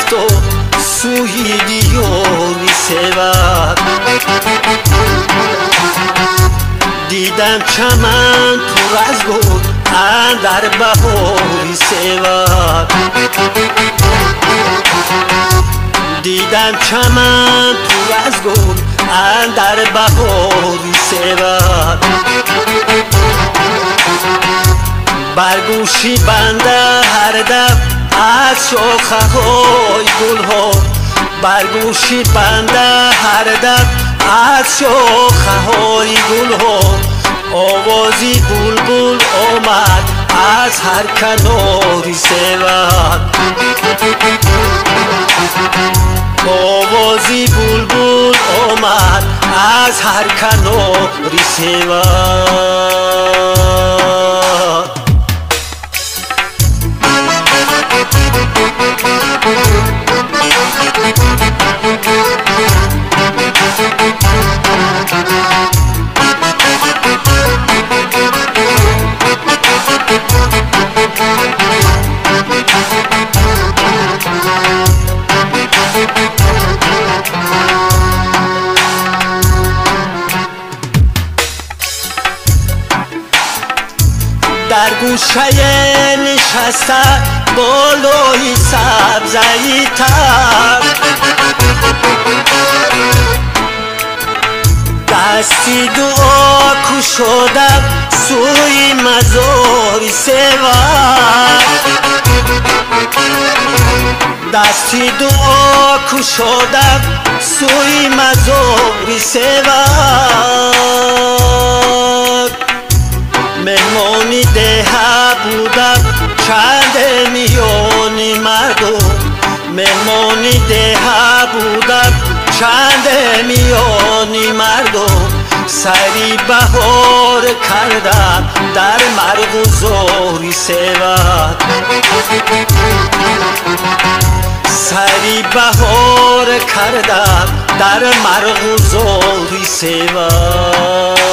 است و سوی دیاری سبد دیدم چمن پر از گل اندر بهاری سبد دیدم چمن پر از گل اندر بهاری سبد برگوشی بنده هر دم از شاخه های گل ها برگوشی بنده هر دم از شاخه های گل ها آوازی بلبل آمد از هر کناری سبد آوازی بلبل آمد از هر کناری سبد در گوشه نشسته بالای سبزه تر دستی دعا کشادم سوی مزار سبد دستی دعا کشادم سوی مزار سبد مهمانی ده بودم چند میانی مردم مهمانی ده بودم چند میانی مردم سری بهار کردم در مرغزاری سبد سری بهار کردم در مرغزاری سبد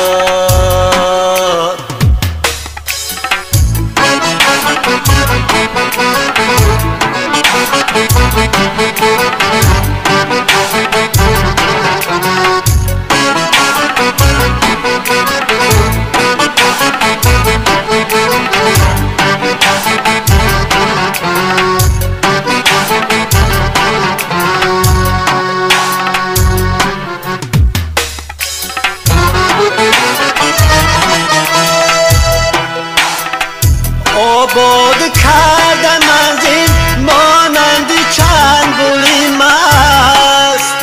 آباد کردم منزل مانند چند گلی مست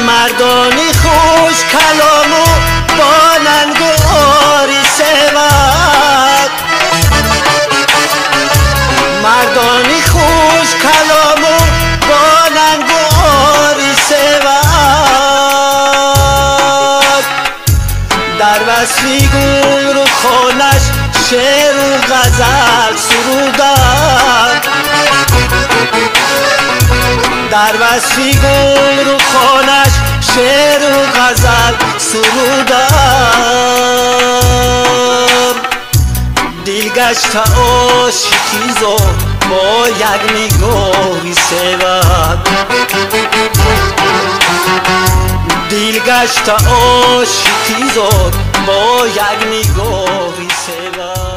مردانی خوش کلام و با ننگ و آری سبد مردانی خوش کلام و با ننگ و آری سبد در وصفی گل رو خانش شعر و غزل سرودم در وصفی گل رو خانش شعر و غزل سرودم دل گشت عاشقی زاد با یک نگاهی سبد دل گشت عاشقی زاد با یک نگاهی سبد